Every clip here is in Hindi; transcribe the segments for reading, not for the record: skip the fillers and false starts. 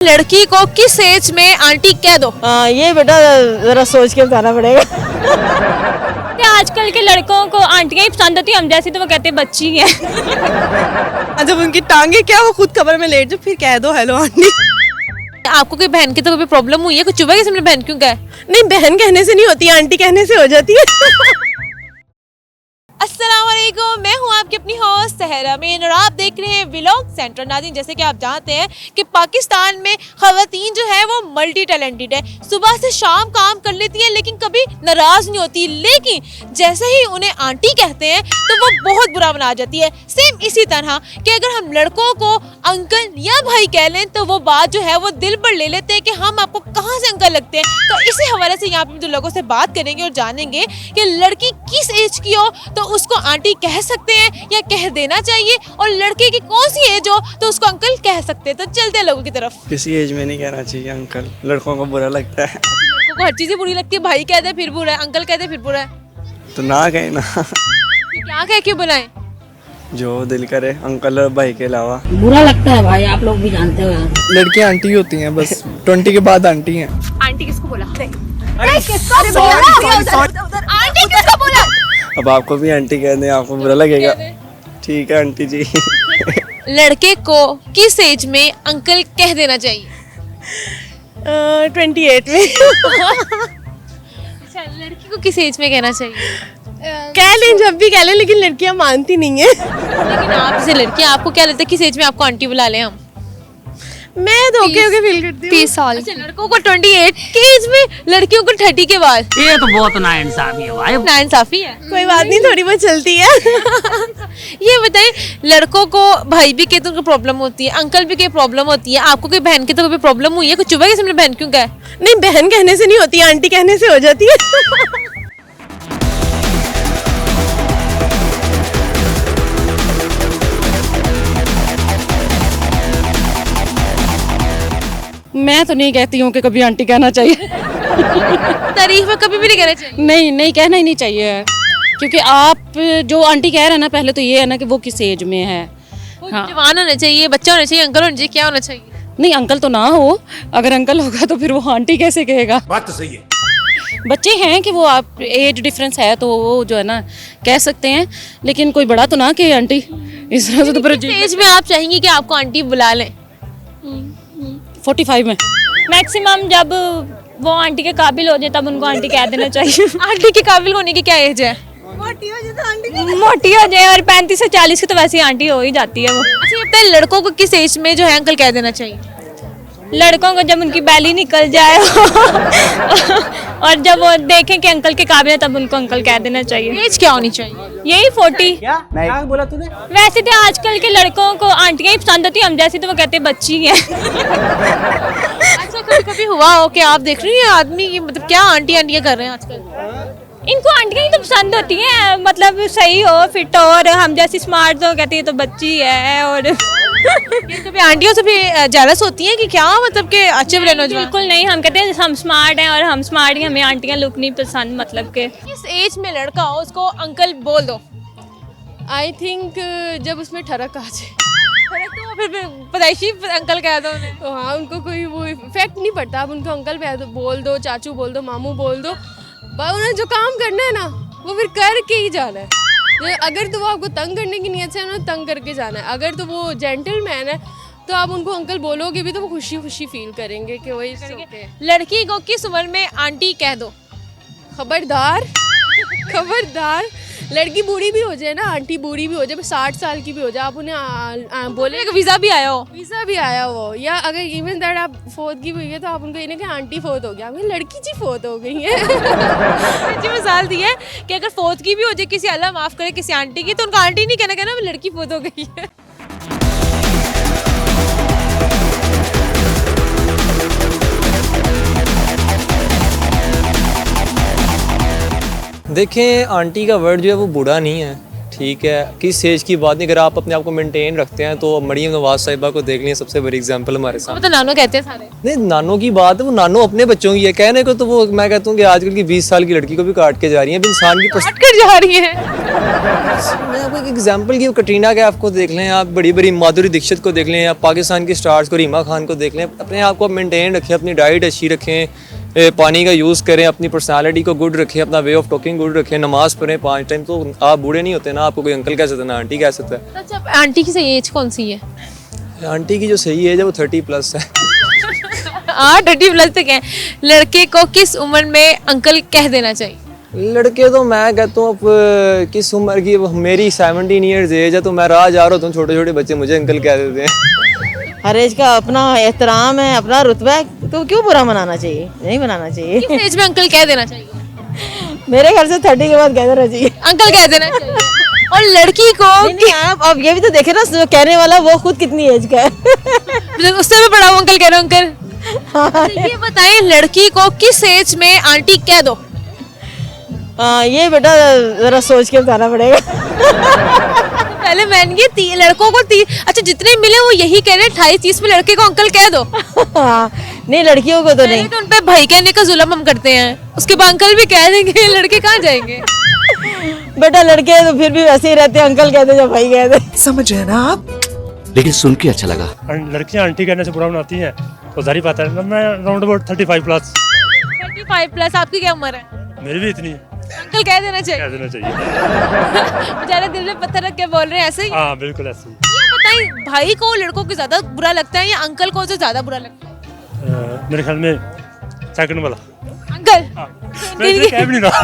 लड़की को किस एज में आंटी कह दो? ये बेटा जरा सोच के बताना पड़ेगा। आजकल के लड़कों को आंटियां ही पसंद होती है, हम जैसी तो वो कहते हैं बच्ची है। जब उनकी टांगे क्या वो खुद कमर में लेट जाओ फिर कह दो हेलो आंटी। आपको कोई बहन की तो कभी प्रॉब्लम हुई है? कुछ चुभा किसी ने बहन क्यों कहा? नहीं, बहन कहने से नहीं होती, आंटी कहने से हो जाती है। अस्सलाम वालेकुम, मैं हूं आपकी अपनी होस्ट सहरा मीन और आप देख रहे हैं व्लॉग सेंटर। नाज़रीन, जैसे कि आप जानते हैं कि पाकिस्तान में ख़वातीन जो है वो मल्टी टैलेंटेड है। सुबह से शाम काम कर लेती है लेकिन कभी नाराज़ नहीं होती, लेकिन जैसे ही उन्हें आंटी कहते हैं तो वो बहुत बुरा बना जाती है। सेम इसी तरह कि अगर हम लड़कों को अंकल या भाई कह लें तो वो बात जो है वो दिल पर ले लेते हैं कि हम आपको कहाँ से अंकल लगते हैं। तो इसी हवाले से यहाँ पे दो लोगों से बात करेंगे और जानेंगे कि लड़की किस एज की हो तो उसको आंटी कह सकते हैं या कह देना चाहिए, और लड़के की कौन सी एज हो तो उसको अंकल कह सकते हैं। तो चलते हैं लोगों की तरफ। किसी एज में नहीं कहना चाहिए अंकल, लड़कों को बुरा लगता है। लड़कों को हर चीज़ बुरी लगती है, भाई कहते फिर बुरा है, अंकल कहते फिर बुरा है। तो ना कहे ना, क्या कह क्यों बुलाएं? जो दिल करे, अंकल और भाई के अलावा। बुरा लगता है भाई, आप लोग भी जानते हो यार। लड़कियां आंटी होती हैं, बस 20 के बाद आंटी हैं। आंटी किसको बोला? आंटी किसको बोला? अब आपको भी आंटी कह दें, आपको बुरा लगेगा? ठीक है आंटी जी। लड़के को किस एज में अंकल कह देना चाहिए? 28 में। अच्छा, लड़की को किस एज में कहना चाहिए? कह लें, जब भी कह लें, लेकिन लड़कियां मानती नहीं है। लेकिन आप जैसे लड़की, आपको क्या लगता है किस एज में आपको आंटी बुला लें हम? मैं तो ओके फील करती हूँ। 30 साल। अच्छा, लड़कों को 28 की एज में, लड़कियों को 30 के बाद। ये तो बहुत नाइंसाफी है भाई। नाइंसाफी है। कोई बात नहीं, थोड़ी बहुत चलती है। ये बताइए, लड़कों को भाई भी कहते उनको प्रॉब्लम होती है, अंकल भी कहीं प्रॉब्लम होती है, आपको कोई बहन की तो कभी प्रॉब्लम हुई है? कुछ चुभा किसी ने बहन क्यों कहा? नहीं, बहन कहने से नहीं होती, आंटी कहने से हो जाती है। मैं तो नहीं कहती हूँ कि कभी आंटी कहना चाहिए। तारीफ में कभी भी नहीं कहना चाहिए। नहीं कहना ही नहीं चाहिए, क्योंकि आप जो आंटी कह रहे हैं ना, पहले तो ये है ना कि वो किस एज में है। हाँ। जवान होना चाहिए, बच्चा होना चाहिए, अंकल होना चाहिए, क्या होना चाहिए? नहीं, अंकल तो ना हो, अगर अंकल होगा तो फिर वो आंटी कैसे कहेगा? बात तो सही है। बच्चे हैं कि वो आप एज डिफरेंस है तो वो जो है ना कह सकते हैं, लेकिन कोई बड़ा तो ना कि आंटी इस तरह से तो। किस एज में आप चाहेंगे कि आपको आंटी बुला लें? 45 में मैक्सिमम जब वो आंटी के काबिल हो जाए तब उनको आंटी कह देना चाहिए। आंटी के काबिल होने की क्या एज है? मोटी हो जाए और 35 से 40 की तो वैसे ही आंटी हो ही जाती है वो। अच्छा, ये बताइए, लड़कों को किस एज में जो है अंकल कह देना चाहिए? लड़कों को जब उनकी बैली निकल जाए और जब वो देखें कि अंकल के काबिल है तब उनको अंकल कह देना चाहिए। एज क्या होनी चाहिए? यही 40। क्या बोला तूने? वैसे तो आजकल के लड़कों को आंटियां ही पसंद होती है, हम जैसी तो वो कहते हैं बच्ची है। अच्छा, कभी कभी हुआ हो कि आप देख रही हैं आदमी की मतलब क्या आंटियां कर रहे हैं आजकल? इनको आंटियां ही तो पसंद होती हैं, मतलब सही हो, फिट हो, और हम जैसी स्मार्ट तो कहती है तो बच्ची है। और कभी आंटियों से भी जेलस होती हैं कि क्या मतलब कि अच्छे बुरे नौजवान? बिल्कुल नहीं, हम कहते हैं हम स्मार्ट हैं और हम स्मार्ट ही, हमें आंटियां लुक नहीं पसंद। मतलब के किस एज में लड़का हो उसको अंकल बोल दो? आई थिंक जब उसमें ठरक आ जाए। तो फिर पैदाइशी अंकल कह दो उन्हें। तो हाँ, उनको कोई वो इफेक्ट नहीं पड़ता। आप उनको अंकल बोल दो, चाचू बोल दो, मामू बोल दो, उन्हें जो काम करना है ना वो फिर करके ही जाना है। अगर तो वो आपको तंग करने की नीयत से उन्हें तंग करके जाना है, अगर तो वो जेंटलमैन है तो आप उनको अंकल बोलोगे भी तो वो खुशी खुशी फील करेंगे कि वही okay। लड़की को किस उम्र में आंटी कह दो? खबरदार, खबरदार, लड़की बूढ़ी भी हो जाए ना, आंटी बूढ़ी भी हो जाए, 60 साल की भी हो जाए, आप उन्हें बोले कि वीज़ा भी आया हो, वीज़ा भी आया हो, या अगर इवन दैट आप फोत की भी हुई है तो आप उनको ये कि आंटी फोत हो गया, लड़की जी फोत हो गई है। अच्छी मिसाल दी है कि अगर फोत की भी हो जाए किसी, अल्लाह माफ़ करे, किसी आंटी की, तो उनको आंटी नहीं कहना लड़की फोत हो गई है। देखें, आंटी का वर्ड जो है वो बुरा नहीं है, ठीक है, किस एज की बात नहीं, अगर आप अपने आप को मेंटेन रखते हैं तो मरियम नवाज साहिबा को देख लें, सबसे बड़ी एग्जांपल हमारे वो सामने। तो नानो कहते हैं सारे। नहीं, नानों की बात है, वो नानों अपने बच्चों की है, कहने को तो वो मैं कहता हूँ कि आजकल की 20 साल की लड़की को भी काट के जा रही है, इंसान की काट कर जा रही है। मैं आपको एक एग्जांपल की कटरीना कैफ को देख लें, आप बड़ी बड़ी माधुरी दीक्षित को देख लें, आप पाकिस्तान की स्टार्स को, रीमा खान को देख लें, अपने आप को मेंटेन रखें, अपनी डाइट अच्छी रखें, पानी का यूज़ करें, अपनी पर्सनालिटी को गुड रखें, अपना वे ऑफ टॉकिंग गुड रखें, नमाज पढ़ें 5 टाइम, तो आप बूढ़े नहीं होते ना, आपको कोई अंकल कह सकता है ना आंटी कह सकता है। अच्छा, आंटी की सही एज कौन सी है? आंटी की जो सही एज है वो 30+ है। हाँ, 30+ तक है। लड़के को किस उम्र में अंकल कह देना चाहिए? लड़के तो मैं कहता हूँ अब किस उम्र की, मेरी 17 ईयर्स एज है, तो मैं राह जा रहा हूँ, छोटे छोटे बच्चे मुझे अंकल कह देते हैं। हर एज का अपना एहतराम है, अपना रुतबा है, तो क्यों बुरा मनाना चाहिए? नहीं मनाना चाहिए। किस एज में अंकल कह देना चाहिए? मेरे घर से 30 के बाद कह देना चाहिए। अंकल कह देना चाहिए। और लड़की को नहीं, आप अब ये भी तो देखे ना, कहने वाला वो खुद कितनी एज का है। उससे भी बड़ा वो अंकल कह रहे हो अंकल। अच्छा, ये बताएं लड़की को किस एज में आंटी कह दो? ये बेटा जरा सोच के बताना पड़ेगा। पहले मैंने ये लड़कों को अच्छा जितने मिले वो यही कह रहे हैं 28-30 में लड़के को अंकल कह दो। नहीं, लड़कियों को तो नहीं। तो उन पे भाई कहने का जुल्म हम करते हैं, उसके बाद अंकल भी कह देंगे, लड़के कहाँ जाएंगे? बेटा लड़के तो फिर भी वैसे ही रहते हैं, अंकल कहते जब भाई कहते। समझ रहे ना आप? लेकिन सुन के अच्छा लगा। लड़कियां आंटी कहने से बुरा बनाती हैं तो जाहिर बात है, मैं राउंड अबाउट 35+। 35+। आपकी क्या उम्र है? मेरी भी इतनी है। अंकल कह देना चाहिए। कह देना चाहिए। बेचारे दिल में पत्थर रख के बोल रहे हैं ऐसे ही। हाँ बिल्कुल ऐसे ही। ये बताइए भाई को लड़कों को ज्यादा बुरा लगता है या अंकल को जो ज्यादा बुरा लगता है? मेरे ख्याल में सेकंड वाला अंकल। मैं कह भी नहीं रहा।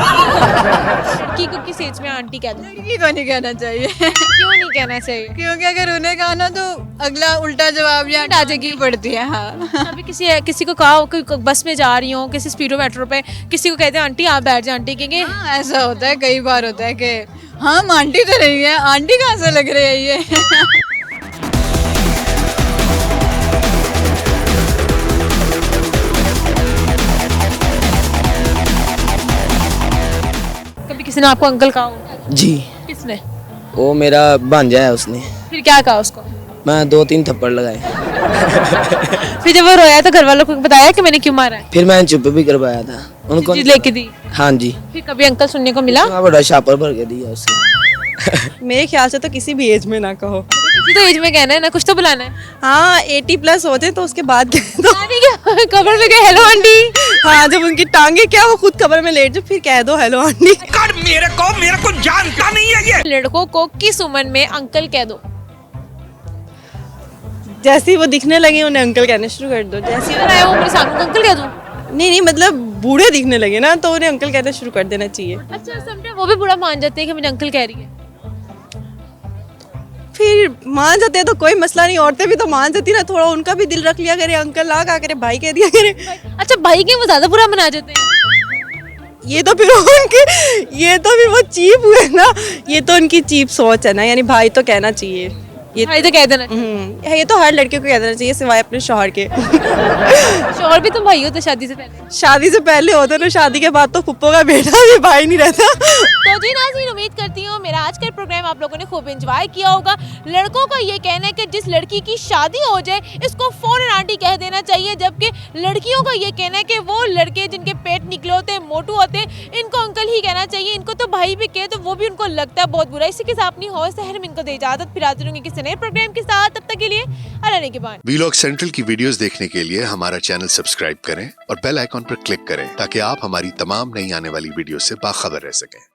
लड़की को किस एज में आंटी कह दो? लड़की को नहीं कहना चाहिए। क्यों नहीं कहना चाहिए? क्योंकि अगर उन्हें कहा ना तो अगला उल्टा जवाब या आ जाएगी पड़ती है। हाँ, अभी किसी को कहा हो कि बस में जा रही हो, किसी स्पीडो मेट्रो पे, किसी को कहते हैं आंटी आप बैठ जाए, आंटी कहेंगे हाँ, ऐसा होता है, कई बार होता है कि हम आंटी तो नहीं है, आंटी कहाँ से लग रही है ये। कभी किसी ने आपको अंकल कहा हो? जी, किसने? वो मेरा भांजा है, उसने। फिर क्या कहा उसको? मैं 2-3 थप्पड़ लगाए, फिर जब वो रोया तो घर वालों को बताया कि मैंने क्यों मारा है? फिर मैंने चुप भी करवाया था उनको। चीज लेके दी? हाँ जी। फिर कभी अंकल सुनने को मिला? हाँ, बड़ा शापर भर के दिया उसने। मेरे ख्याल से तो किसी भी एज में ना कहो। किसी तो एज में कहना है ना, कुछ तो बुलाना है। हाँ, 80+ होते तो उसके बाद तो यानी क्या कबर में गए हेलो आंटी? हाँ, जब उनकी टांगे क्या वो खुद कब्र में लेट जाए फिर कह दो हेलो आंटी। मेरे को जानता नहीं है ये। लड़कों को किस उम्र में अंकल कह दो? जैसे ही वो दिखने लगे उन्हें अंकल कहने शुरू कर दो। जैसे ही आया वो मेरे सामने अंकल कह दूं? नहीं, मतलब बूढ़े दिखने लगे ना तो उन्हें अंकल कहना शुरू कर देना चाहिए। अच्छा, समझे वो भी बुरा मान जाते हैं कि मैंने अंकल कह रही है। फिर मान जाते हैं तो कोई मसला नहीं, औरतें भी तो मान जाती ना, थोड़ा उनका भी दिल रख लिया करे, अंकल ना कहा करे, भाई कह दिया करे। अच्छा, भाई के वो ज्यादा बुरा मना जाते हैं? ये तो फिर वो चीप हुए ना, ये तो उनकी चीप सोच है ना, यानी भाई तो कहना चाहिए। भाई तो कह देना। ये तो हर लड़के को कह देना चाहिए सिवाय अपने शौहर के। शौहर भी तो भाई होते शादी से पहले। शादी से पहले होते ना, शादी के बाद तो पुप्पो का बेटा भी भाई नहीं रहता। तो जी नाज़रीन, उम्मीद करती हूँ मेरा आज का प्रोग्राम आप लोगों ने खूब एंजॉय किया होगा। लड़कों का ये कहना है कि जिस लड़की की शादी हो जाए इसको फौरन आंटी कह देना चाहिए, जबकि लड़कियों का ये कहना है कि वो लड़के जिनके पेट निकले होते हैं, मोटू होते हैं, इनको अंकल ही कहना चाहिए। इनको तो भाई भी कहे तो वो भी उनको लगता है बहुत बुरा। इसी के साथ अपनी होस्ट सहर में इनको दे इजाजत, फिर हाजिर होंगे किसी नए प्रोग्राम के साथ। तब तक के लिए अल्लाह ने के बाद। वीलॉग सेंट्रल की वीडियोस देखने के लिए हमारा चैनल सब्सक्राइब करें और बेल आइकॉन पर क्लिक करें ताकि आप हमारी तमाम नई आने वाली वीडियो से बाखबर रह सकें।